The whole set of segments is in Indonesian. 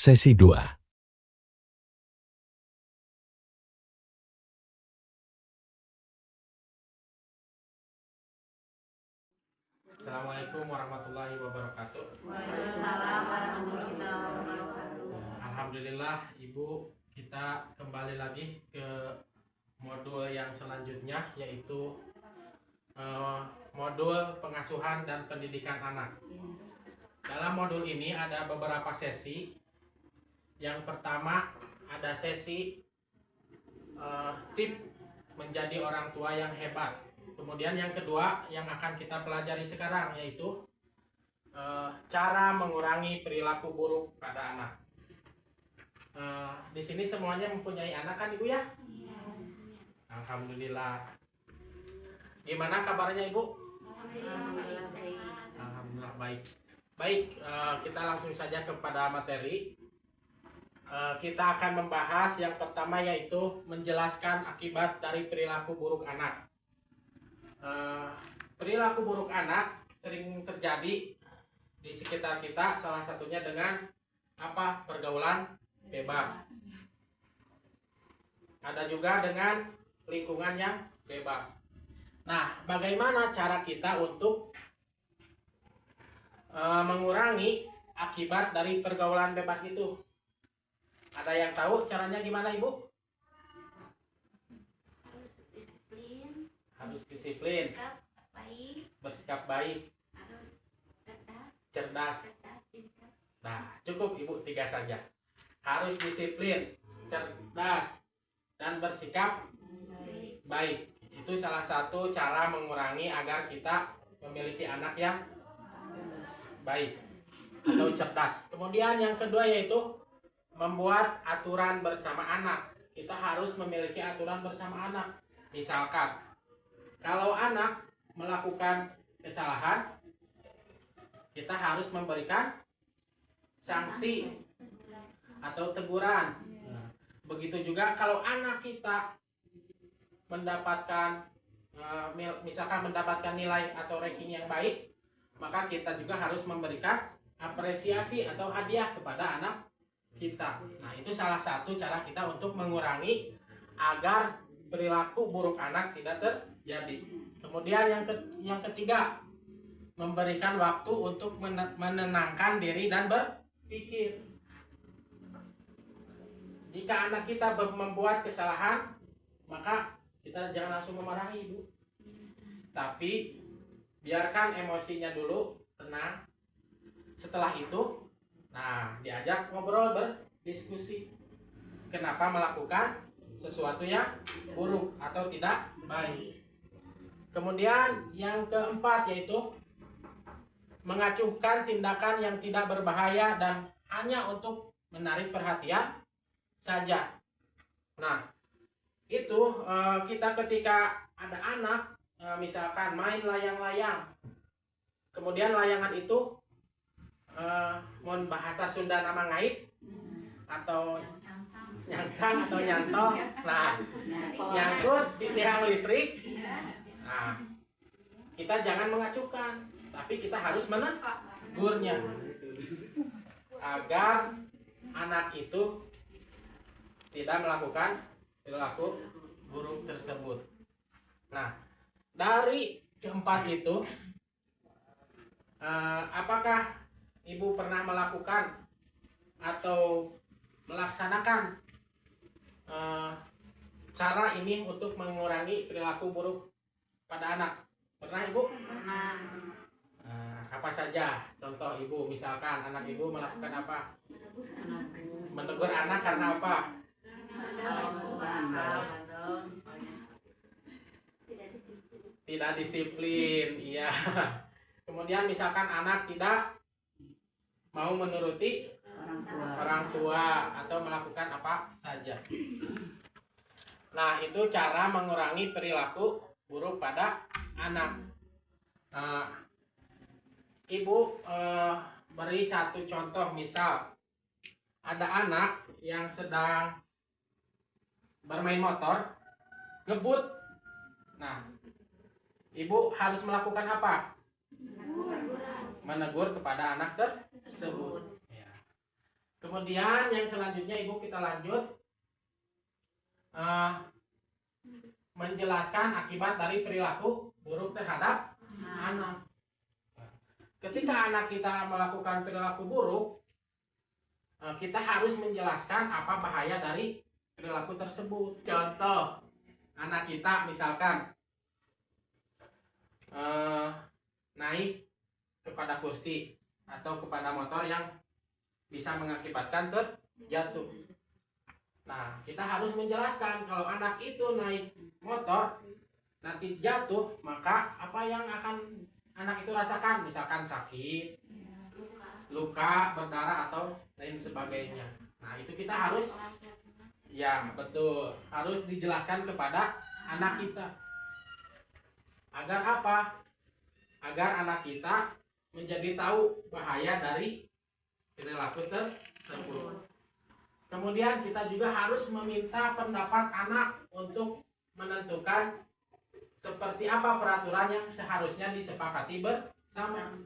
Sesi 2. Assalamualaikum warahmatullahi wabarakatuh. Waalaikumsalam warahmatullahi wabarakatuh. Alhamdulillah Ibu, kita kembali lagi ke modul yang selanjutnya, yaitu modul pengasuhan dan pendidikan anak. Dalam modul ini ada beberapa sesi. Yang pertama ada sesi tip menjadi orang tua yang hebat. Kemudian yang kedua yang akan kita pelajari sekarang yaitu cara mengurangi perilaku buruk pada anak. Di sini semuanya mempunyai anak kan Ibu ya? Iya. Alhamdulillah. Gimana kabarnya Ibu? Alhamdulillah baik. Alhamdulillah baik. Baik, kita langsung saja kepada materi. Kita akan membahas yang pertama yaitu menjelaskan akibat dari perilaku buruk anak. Perilaku buruk anak sering terjadi di sekitar kita, salah satunya dengan pergaulan bebas. Ada juga dengan lingkungan yang bebas. Nah, bagaimana cara kita untuk mengurangi akibat dari pergaulan bebas itu? Ada yang tahu caranya gimana Ibu? Harus disiplin, bersikap baik, cerdas. Nah, cukup Ibu 3 saja. Harus disiplin, cerdas, dan bersikap baik. Itu salah satu cara mengurangi agar kita memiliki anak yang baik atau cerdas. Kemudian yang kedua yaitu membuat aturan bersama anak. Kita harus memiliki aturan bersama anak. Misalkan kalau anak melakukan kesalahan, kita harus memberikan sanksi atau teguran. Begitu juga kalau anak kita mendapatkan misalkan mendapatkan nilai atau ranking yang baik, maka kita juga harus memberikan apresiasi atau hadiah kepada anak kita. Nah, itu salah satu cara kita untuk mengurangi agar perilaku buruk anak tidak terjadi. Kemudian yang ketiga, memberikan waktu untuk menenangkan diri dan berpikir. Jika anak kita membuat kesalahan, maka kita jangan langsung memarahi Ibu. Tapi biarkan emosinya dulu tenang. Setelah itu, diajak ngobrol, berdiskusi. Kenapa melakukan sesuatu yang buruk atau tidak baik. Kemudian yang keempat yaitu mengacuhkan tindakan yang tidak berbahaya dan hanya untuk menarik perhatian saja. Nah, itu kita ketika ada anak misalkan main layang-layang, kemudian layangan itu mohon bahasa Sunda nama ngait atau nyangsang atau nyantol. Nah, nyangkut di tiang listrik. Nah, kita jangan mengacuhkan, tapi kita harus menegurnya agar anak itu tidak melakukan perilaku buruk tersebut. Nah, dari keempat itu, apakah Ibu pernah melakukan atau melaksanakan cara ini untuk mengurangi perilaku buruk pada anak? Pernah Ibu? Pernah. Apa saja contoh Ibu? Misalkan anak Ibu melakukan apa? Menegur anak karena apa? Tidak disiplin, iya. Kemudian misalkan anak tidak mau menuruti orang tua atau melakukan apa saja. Nah, itu cara mengurangi perilaku buruk pada anak. Ibu beri satu contoh, misal ada anak yang sedang bermain motor, ngebut. Nah, Ibu harus melakukan apa? Menegur kepada anak tersebut. Ya. Kemudian yang selanjutnya Ibu kita lanjut menjelaskan akibat dari perilaku buruk terhadap anak. Ketika anak kita melakukan perilaku buruk, kita harus menjelaskan apa bahaya dari perilaku tersebut. Contoh, anak kita misalkan naik kepada kursi atau kepada motor yang bisa mengakibatkan terjatuh. Nah, kita harus menjelaskan kalau anak itu naik motor nanti jatuh, maka apa yang akan anak itu rasakan? Misalkan sakit, luka, berdarah atau lain sebagainya. Nah, itu kita harus, ya betul, harus dijelaskan kepada anak kita. Agar apa? Agar anak kita menjadi tahu bahaya dari perilaku tersebut. Kemudian kita juga harus meminta pendapat anak untuk menentukan seperti apa peraturan yang seharusnya disepakati bersama.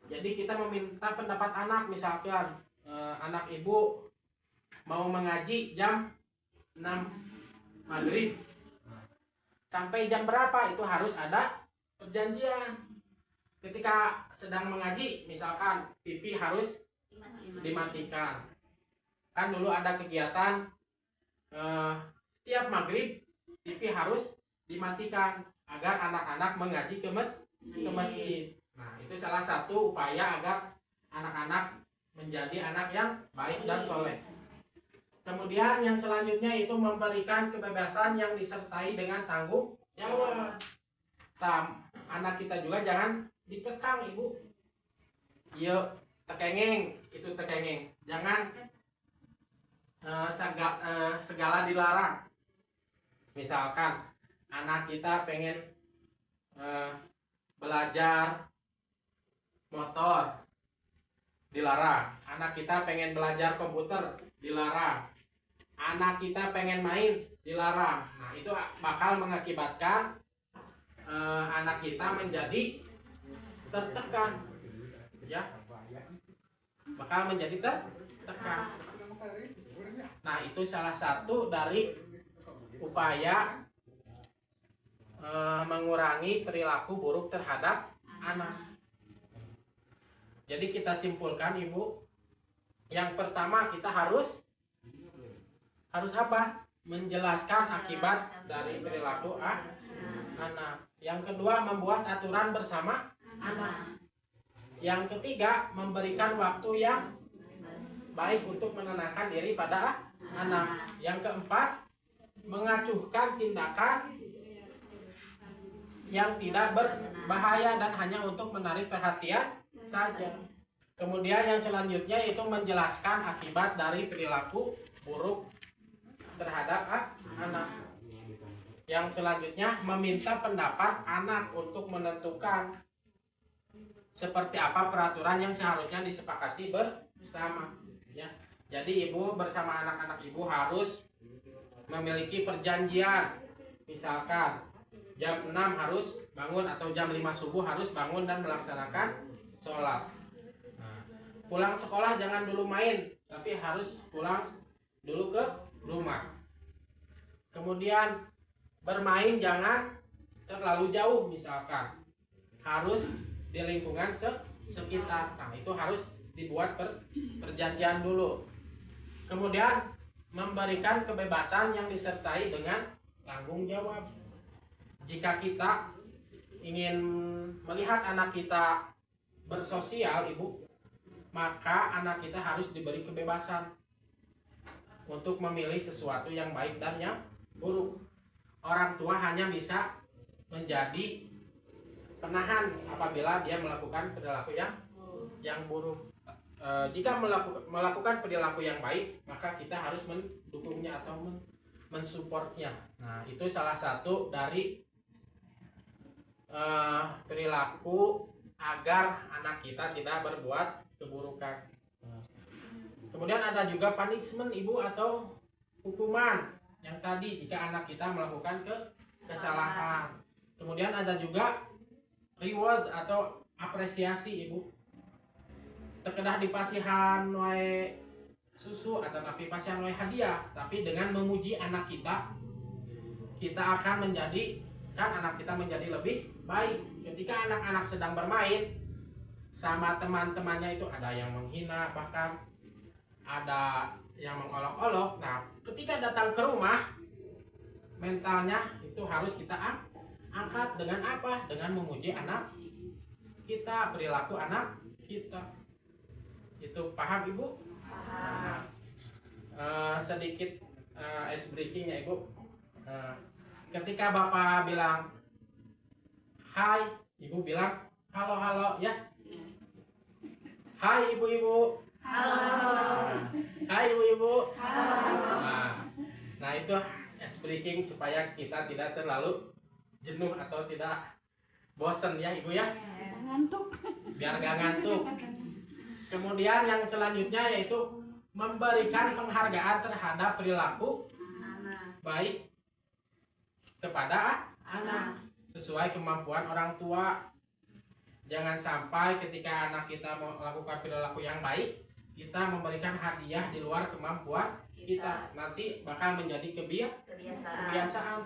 Jadi kita meminta pendapat anak, misalkan anak ibu mau mengaji jam 6 maghrib. Sampai jam berapa itu harus ada perjanjian. Ketika sedang mengaji, misalkan TV harus dimatikan. Kan dulu ada kegiatan setiap maghrib TV harus dimatikan agar anak-anak mengaji ke masjid. Nah, itu salah satu upaya agar anak-anak menjadi anak yang baik dan soleh. Kemudian yang selanjutnya itu memberikan kebebasan yang disertai dengan tanggung jawab. Anak kita juga jangan dikekang, Ibu. Yuk, tekengeng, itu tekengeng. Jangan segala dilarang. Misalkan anak kita pengen belajar motor, dilarang. Anak kita pengen belajar komputer, dilarang. Anak kita pengen main, dilarang. Nah, itu bakal mengakibatkan anak kita menjadi tertekan, ya, bakal menjadi tertekan. Nah, itu salah satu dari upaya mengurangi perilaku buruk terhadap anak. Jadi kita simpulkan, Ibu, yang pertama kita harus apa? Menjelaskan akibat dari perilaku anak. Yang kedua, membuat aturan bersama anak. Yang ketiga, memberikan waktu yang baik untuk menenangkan diri pada anak. Yang keempat, mengacuhkan tindakan yang tidak berbahaya dan hanya untuk menarik perhatian saja. Kemudian yang selanjutnya itu menjelaskan akibat dari perilaku buruk terhadap anak. Yang selanjutnya meminta pendapat anak untuk menentukan seperti apa peraturan yang seharusnya disepakati bersama. Ya. Jadi ibu bersama anak-anak ibu harus memiliki perjanjian. Misalkan jam 6 harus bangun atau jam 5 subuh harus bangun dan melaksanakan sholat. Nah, pulang sekolah jangan dulu main, tapi harus pulang dulu ke rumah. Kemudian bermain jangan terlalu jauh, misalkan harus di lingkungan sekitar. Nah, itu harus dibuat perjanjian dulu. Kemudian memberikan kebebasan yang disertai dengan tanggung jawab. Jika kita ingin melihat anak kita bersosial, Ibu, maka anak kita harus diberi kebebasan untuk memilih sesuatu yang baik dan yang buruk. Orang tua hanya bisa menjadi penahan apabila dia melakukan perilaku yang buruk. Jika melakukan perilaku yang baik, maka kita harus mendukungnya atau mensupportnya. Nah, itu salah satu dari perilaku agar anak kita tidak berbuat keburukan. Kemudian ada juga punishment, Ibu, atau hukuman yang tadi jika anak kita melakukan kesalahan. Kemudian ada juga reward atau apresiasi, Ibu. tekedah dipasihan wae susu atau napi pasihan wae hadiah, tapi dengan memuji anak kita, kita akan menjadikan anak kita menjadi lebih baik. Ketika anak-anak sedang bermain sama teman-temannya itu ada yang menghina, bahkan ada yang mengolok-olok. Nah, ketika datang ke rumah, mentalnya itu harus kita angkat dengan apa? Dengan memuji anak kita, perilaku anak kita. Itu paham Ibu? Nah, sedikit ice breaking ya Ibu. Ketika Bapak bilang hai, Ibu bilang halo halo ya. Hai ibu-ibu. Halo. Hai ibu-ibu. Halo. Nah itu ice breaking supaya kita tidak terlalu jenuh atau tidak bosan ya Ibu ya. Ngantuk. Biar gak ngantuk. Kemudian yang selanjutnya yaitu memberikan penghargaan terhadap perilaku baik kepada anak sesuai kemampuan orang tua. Jangan sampai ketika anak kita melakukan perilaku yang baik, kita memberikan hadiah di luar kemampuan kita. Nanti bakal menjadi kebiasaan.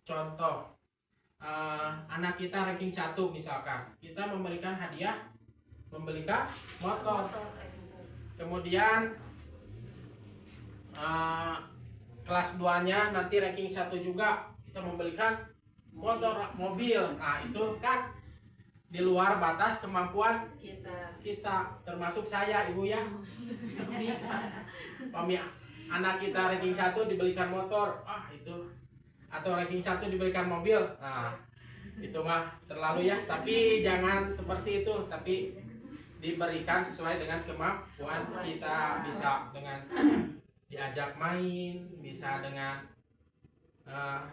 Contoh, anak kita ranking 1 misalkan, kita memberikan hadiah membelikan motor. Kemudian kelas 2-nya nanti ranking 1 juga, kita membelikan mobil. Nah itu kan di luar batas kemampuan kita, termasuk saya Ibu ya. Anak kita ranking 1 dibelikan motor, itu, atau ranking 1 dibelikan mobil, nah itu mah terlalu ya. Tapi jangan seperti itu, tapi diberikan sesuai dengan kemampuan kita. Bisa dengan diajak main, bisa dengan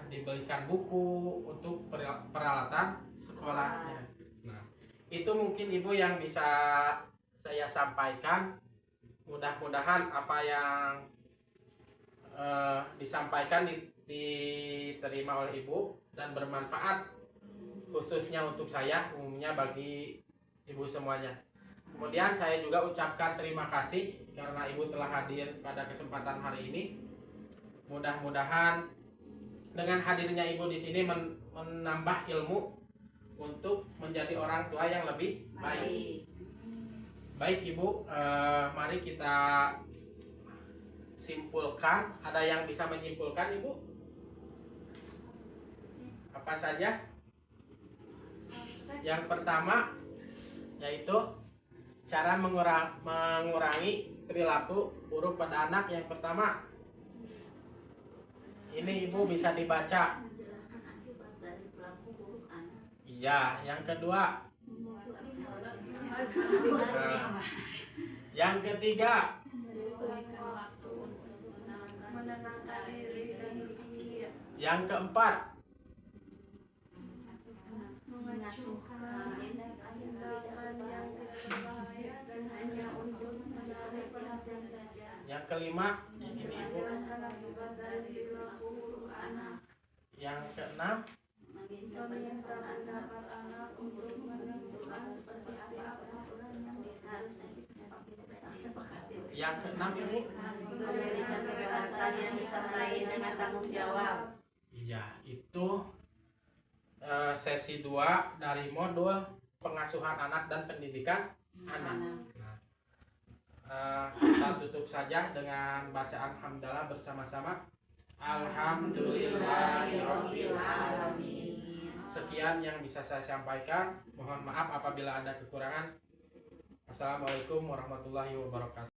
dibelikan buku untuk peralatan sekolahnya. Nah, itu mungkin Ibu yang bisa saya sampaikan. Mudah-mudahan apa yang disampaikan diterima oleh Ibu dan bermanfaat, khususnya untuk saya, umumnya bagi Ibu semuanya. Kemudian saya juga ucapkan terima kasih karena Ibu telah hadir pada kesempatan hari ini. Mudah-mudahan dengan hadirnya Ibu di sini menambah ilmu untuk menjadi orang tua yang lebih baik. Baik Ibu, mari kita simpulkan. Ada yang bisa menyimpulkan Ibu? Apa saja? Yang pertama yaitu cara mengurangi perilaku buruk pada anak. Yang pertama, ini Ibu bisa dibaca. Iya, yang kedua. Yang ketiga. Yang keempat. Yang kelima, ini Ibu. Yang keenam. Yang keenam Ibu. Memberikan kebebasan yang disertai dengan tanggung jawab. Iya, itu sesi 2 dari modul pengasuhan anak dan pendidikan anak. Kita tutup saja dengan bacaan hamdalah bersama-sama. Alhamdulillahirabbil alamin. Sekian yang bisa saya sampaikan. Mohon maaf apabila ada kekurangan. Assalamualaikum warahmatullahi wabarakatuh.